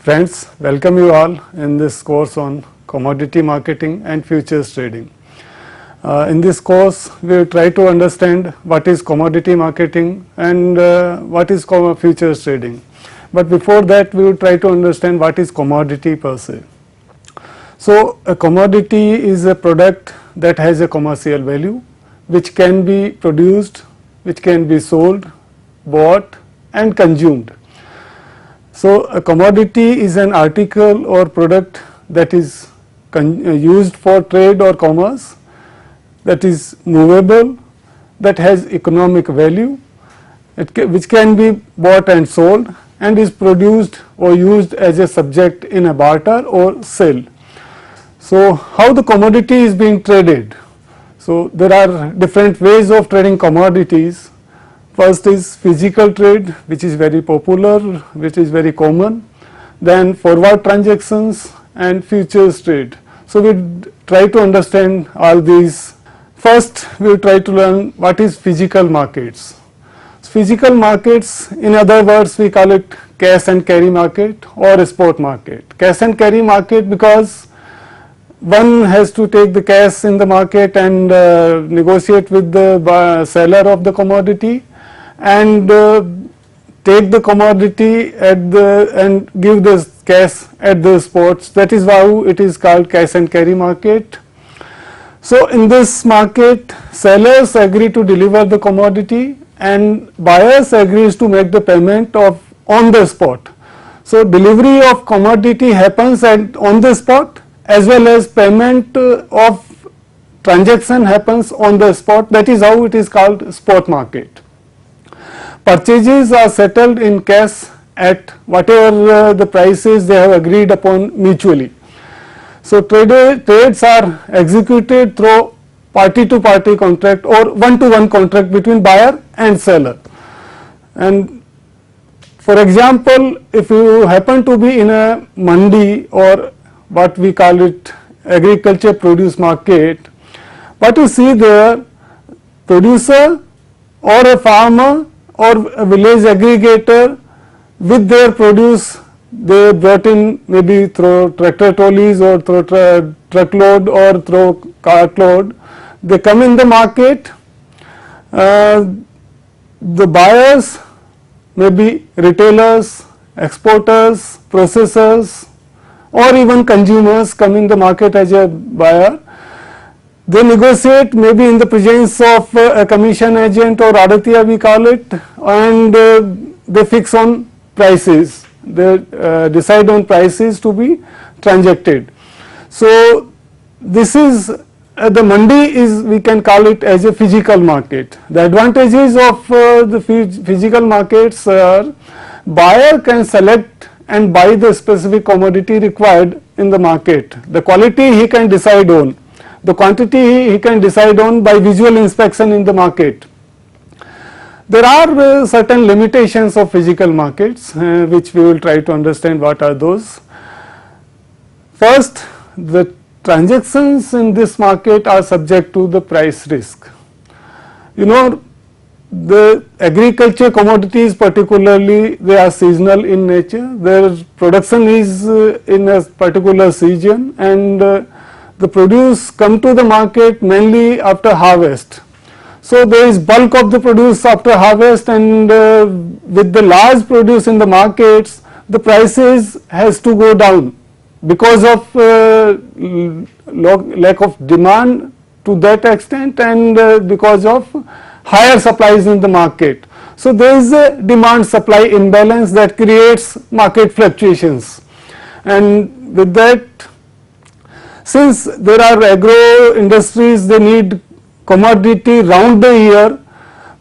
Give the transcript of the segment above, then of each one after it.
Friends, welcome you all in this course on commodity marketing and futures trading. In this course, we will try to understand what is commodity marketing and what is futures trading. But before that, we will try to understand what is commodity per se. So, a commodity is a product that has a commercial value, which can be produced, which can be sold, bought and consumed. So, a commodity is an article or product that is used for trade or commerce, that is movable, that has economic value, which can be bought and sold and is produced or used as a subject in a barter or sale. So, how the commodity is being traded? So, there are different ways of trading commodities. First is physical trade, which is very popular, which is very common, then forward transactions and futures trade. So, we try to understand all these. First, we will try to learn what is physical markets. Physical markets, in other words, we call it cash and carry market or spot market. Cash and carry market because one has to take the cash in the market and negotiate with the seller of the commodity and take the commodity at the and give the cash at the spots. That is how it is called cash and carry market. So, in this market, sellers agree to deliver the commodity and buyers agrees to make the payment of on the spot. So, delivery of commodity happens on the spot as well as payment of transaction happens on the spot. That is how it is called spot market. Purchases are settled in cash at whatever the prices they have agreed upon mutually. So, trades are executed through party to party contract or one to one contract between buyer and seller. And for example, if you happen to be in a mandi or what we call it agriculture produce market, what you see there, producer or a farmer or a village aggregator with their produce, they brought in maybe through tractor trolleys or through truckload or through cartload. They come in the market, the buyers may be retailers, exporters, processors or even consumers come in the market as a buyer. They negotiate maybe in the presence of a commission agent or adatiya we call it, and they fix on prices, they decide on prices to be transacted. So, this is the mandi is we can call it as a physical market. The advantages of the physical markets are buyer can select and buy the specific commodity required in the market. The quality he can decide on. The quantity he can decide on by visual inspection in the market. There are certain limitations of physical markets which we will try to understand what are those. First, the transactions in this market are subject to the price risk. You know, the agriculture commodities particularly, they are seasonal in nature, their production is in a particular season and the produce come to the market mainly after harvest. So, there is bulk of the produce after harvest and with the large produce in the markets, the prices has to go down because of lack of demand to that extent and because of higher supplies in the market. So, there is a demand supply imbalance that creates market fluctuations, and with that, since there are agro industries, they need commodity round the year,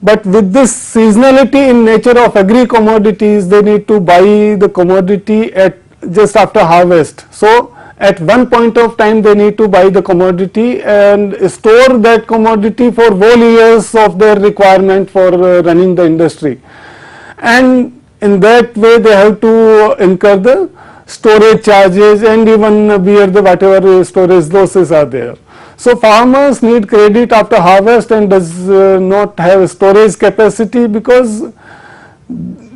but with this seasonality in nature of agri commodities, they need to buy the commodity at just after harvest. So, at one point of time they need to buy the commodity and store that commodity for whole years of their requirement for running the industry, and in that way they have to incur the storage charges and even bear the whatever storage losses are there. So, farmers need credit after harvest and does not have storage capacity because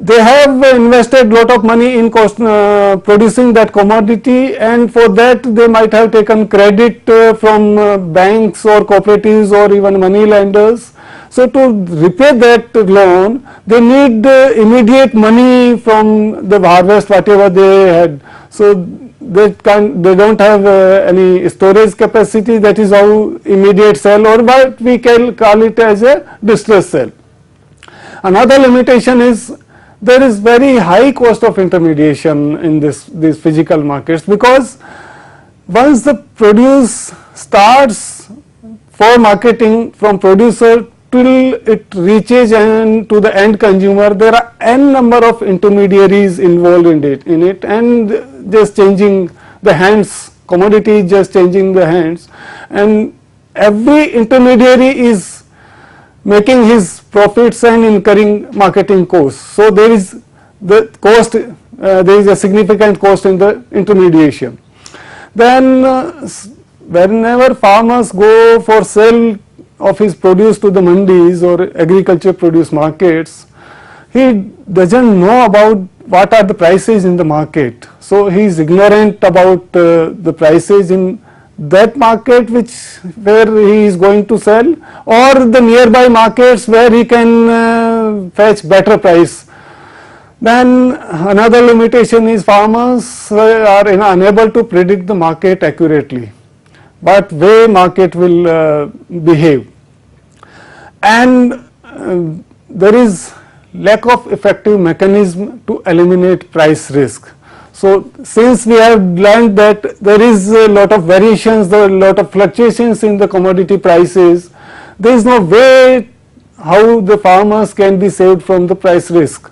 they have invested lot of money in producing that commodity, and for that they might have taken credit from banks or cooperatives or even money lenders. So to repay that loan, they need immediate money from the harvest whatever they had. So they don't have any storage capacity. That is how immediate sell, or what we can call it as a distress sell. Another limitation is there is very high cost of intermediation in these physical markets, because once the produce starts for marketing from producer till it reaches to the end consumer, there are n number of intermediaries involved in it, and just changing the hands, commodity is just changing the hands, and every intermediary is making his profits and incurring marketing costs. So there is the cost, there is a significant cost in the intermediation. Then whenever farmers go for sale of his produce to the mandis or agriculture produce markets, he doesn't know about what are the prices in the market. So he is ignorant about the prices in that market where he is going to sell, or the nearby markets where he can fetch better price. Then another limitation is farmers are unable to predict the market accurately, what way market will behave, and there is lack of effective mechanism to eliminate price risk. So since we have learned that there is a lot of variations, there are a lot of fluctuations in the commodity prices, there is no way how the farmers can be saved from the price risk.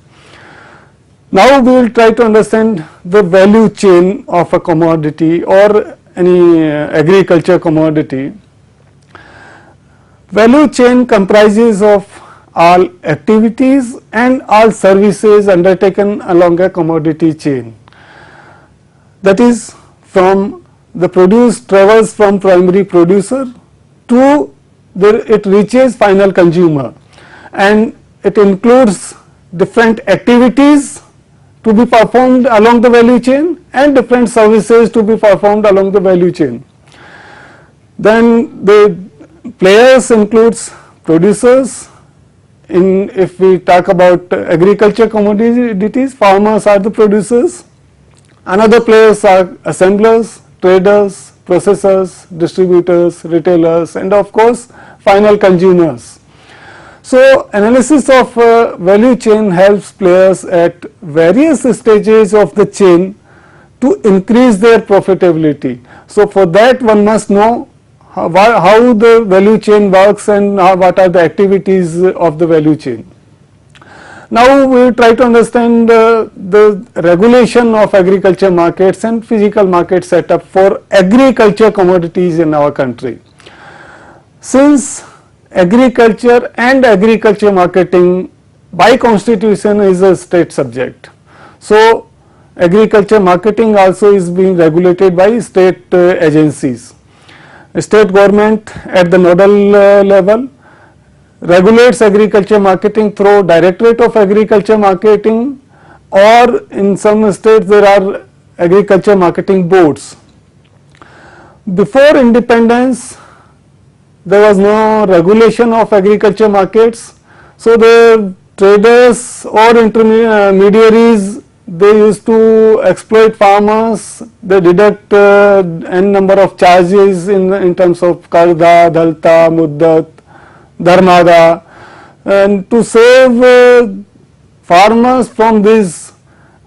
Now we will try to understand the value chain of a commodity or any agriculture commodity. Value chain comprises of all activities and all services undertaken along a commodity chain. That is, from the produce travels from primary producer to it reaches final consumer, and it includes different activities to be performed along the value chain and different services to be performed along the value chain. Then the players includes producers. If we talk about agriculture commodities, farmers are the producers. Another players are assemblers, traders, processors, distributors, retailers, and of course final consumers. So analysis of value chain helps players at various stages of the chain to increase their profitability. So for that one must know how the value chain works and what are the activities of the value chain. Now we will try to understand the regulation of agriculture markets and physical market setup for agriculture commodities in our country. Since agriculture and agriculture marketing by constitution is a state subject, so agriculture marketing also is being regulated by state agencies. State government at the nodal level regulates agriculture marketing through Directorate of Agriculture Marketing, or in some states there are agriculture marketing boards. Before independence there was no regulation of agriculture markets, so the traders or intermediaries, they used to exploit farmers, they deduct n number of charges in terms of karda, dhalta, muddat, dharmada, and to save farmers from these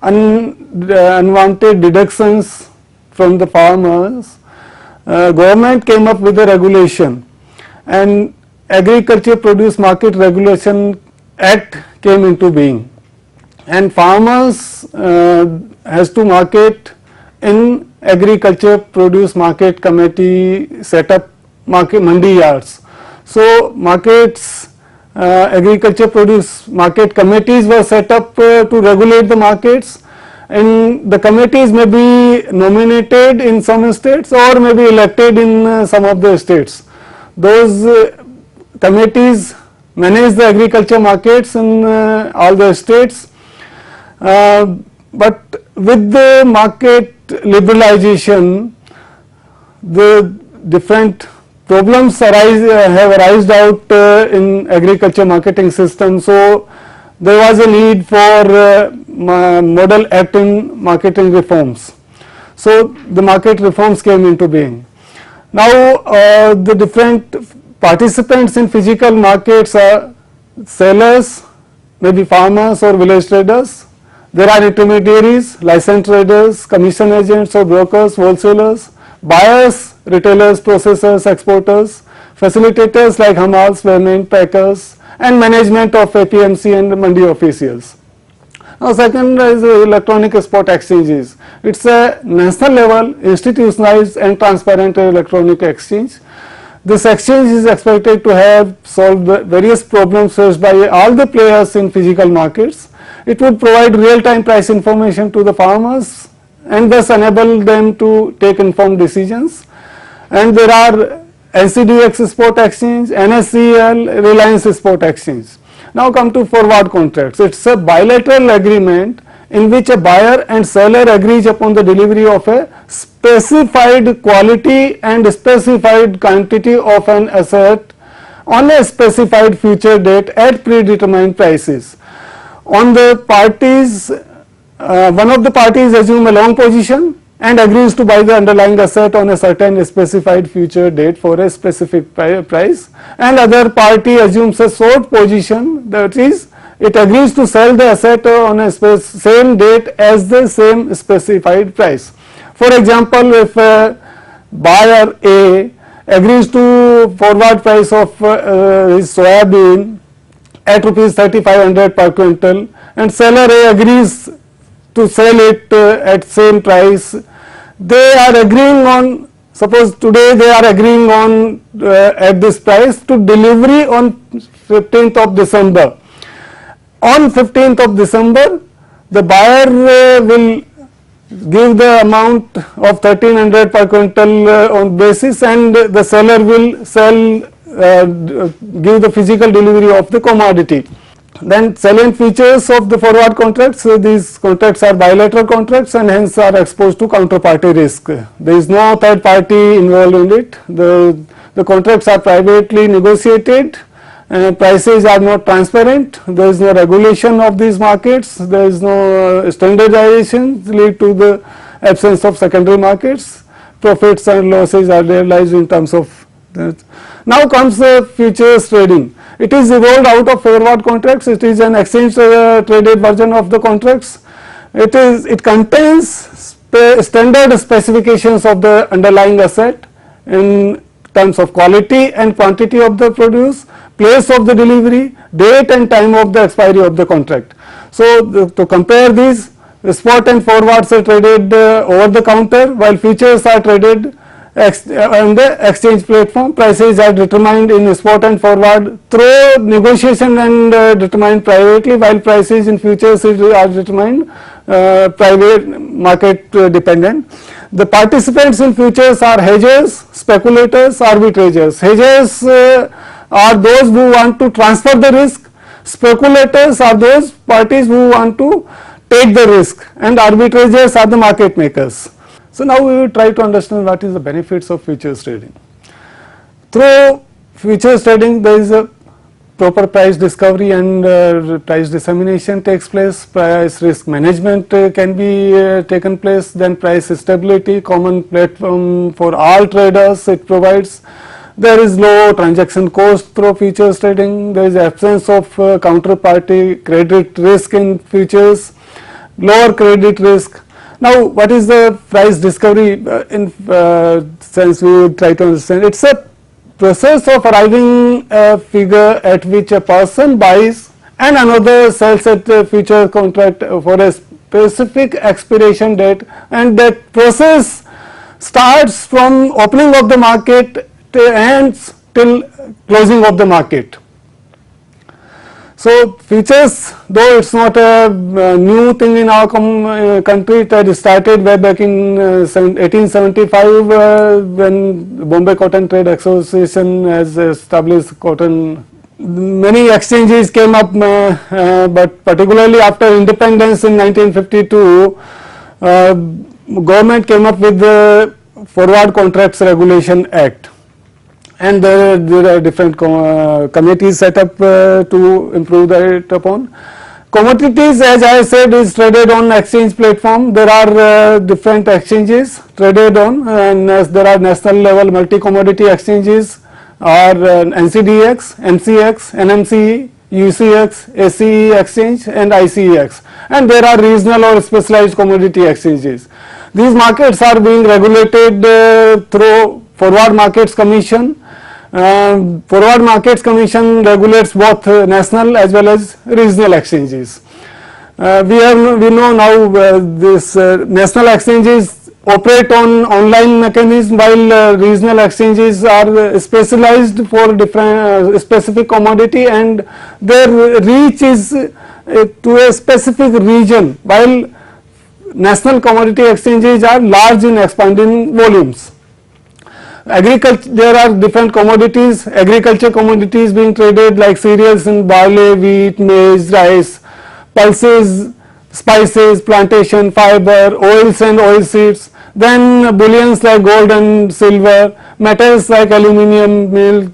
unwanted deductions from the farmers, government came up with a regulation, and Agriculture Produce Market Regulation Act came into being, and farmers has to market in Agriculture Produce Market Committee set up mandi yards. So markets, agriculture produce market committees were set up to regulate the markets, and the committees may be nominated in some states or may be elected in some of the states. Those committees manage the agriculture markets in all the states, But with the market liberalization, the different problems have arisen out in agriculture marketing system. So there was a need for model act in marketing reforms. So the market reforms came into being. Now the different participants in physical markets are sellers, maybe farmers or village traders. There are intermediaries, licensed traders, commission agents or brokers, wholesalers, buyers, retailers, processors, exporters, facilitators like hamals, weighmen, packers, and management of APMC and mandi officials. Now second is electronic spot exchanges. It's a national level institutionalized and transparent electronic exchange. This exchange is expected to have solved various problems faced by all the players in physical markets. It would provide real-time price information to the farmers and thus enable them to take informed decisions. And there are NCDX Spot Exchange, NSCL, Reliance Spot Exchange. Now come to forward contracts. It's a bilateral agreement in which a buyer and seller agrees upon the delivery of a specified quality and specified quantity of an asset on a specified future date at predetermined prices. On the parties, one of the parties assume a long position and agrees to buy the underlying asset on a certain specified future date for a specific price, and other party assumes a short position, that is, it agrees to sell the asset on a same date as the same specified price. For example, if buyer A agrees to forward price of his soybean at rupees 3500 per quintal and seller A agrees to sell it at same price, they are agreeing on, suppose today they are agreeing on at this price to delivery on 15th of December. On 15th of December, the buyer will give the amount of 1300 per quintal on basis, and the seller will sell, give the physical delivery of the commodity. Then salient features of the forward contracts, these contracts are bilateral contracts and hence are exposed to counterparty risk. There is no third party involved in it. The contracts are privately negotiated. Prices are not transparent, there is no regulation of these markets, there is no standardization lead to the absence of secondary markets, profits and losses are realized in terms of that. Now comes the futures trading. It is evolved out of forward contracts, it is an exchange traded version of the contracts. It contains standard specifications of the underlying asset in terms of quality and quantity of the produce, place of the delivery, date and time of the expiry of the contract. So to compare these, the spot and forwards are traded over the counter, while futures are traded on the exchange platform. Prices are determined in spot and forward through negotiation and determined privately, while prices in futures are determined private market dependent. The participants in futures are hedgers, speculators, arbitragers. Hedgers are those who want to transfer the risk, speculators are those parties who want to take the risk, and arbitragers are the market makers. So now we will try to understand what is the benefits of futures trading. Through futures trading, there is a proper price discovery and price dissemination takes place, price risk management can be taken place, then price stability, common platform for all traders it provides. There is low transaction cost through futures trading, there is absence of counterparty credit risk in futures, lower credit risk. Now what is the price discovery in sense we would try to understand? It's a process of arriving a figure at which a person buys and another sells at a future contract for a specific expiration date, and that process starts from opening of the market ends till closing of the market. So futures, though it's not a new thing in our country, it had started way back in 1875 when Bombay Cotton Trade Association has established cotton many exchanges came up, but particularly after independence in 1952, government came up with the Forward Contracts Regulation Act, and there are different committees set up to improve that upon. Commodities, as I said, is traded on exchange platform. There are different exchanges traded on, and there are national level multi-commodity exchanges, or NCDX, MCX, NMCE, UCX, ACE exchange, and ICEX, and there are regional or specialized commodity exchanges. These markets are being regulated through Forward Markets Commission. Forward Markets Commission regulates both national as well as regional exchanges. We know now this national exchanges operate on online mechanism, while regional exchanges are specialized for different specific commodity, and their reach is to a specific region, while national commodity exchanges are large in expanding volumes. Agriculture, there are different commodities, agriculture commodities being traded like cereals and barley, wheat, maize, rice, pulses, spices, plantation, fiber, oils and oil seeds, then bullions like gold and silver, metals like aluminium, lead,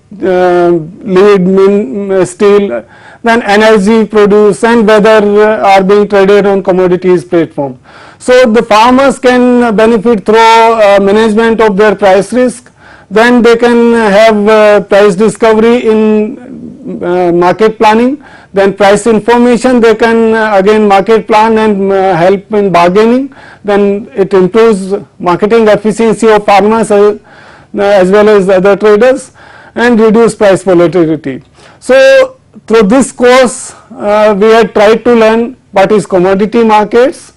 steel, then energy produce and weather are being traded on commodities platform. So the farmers can benefit through management of their price risk. Then they can have price discovery in market planning, then price information, they can again market plan and help in bargaining, then it improves marketing efficiency of farmers as well as other traders, and reduce price volatility. So through this course we had tried to learn what is commodity markets,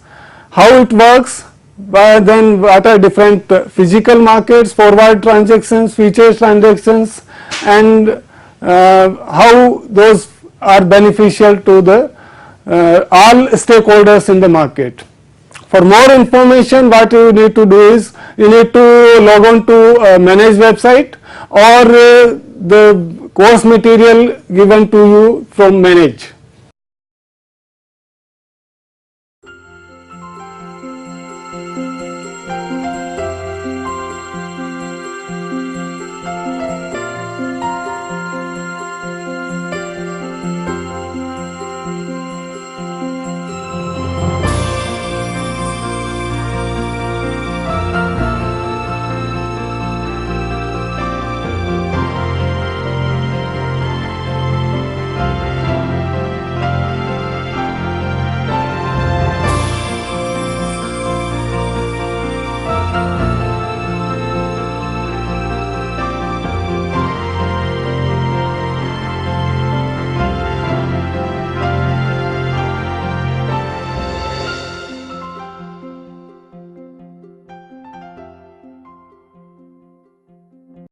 how it works, then what are different physical markets, forward transactions, futures transactions, and how those are beneficial to the all stakeholders in the market. For more information, what you need to do is you need to log on to Manage website, or the course material given to you from Manage.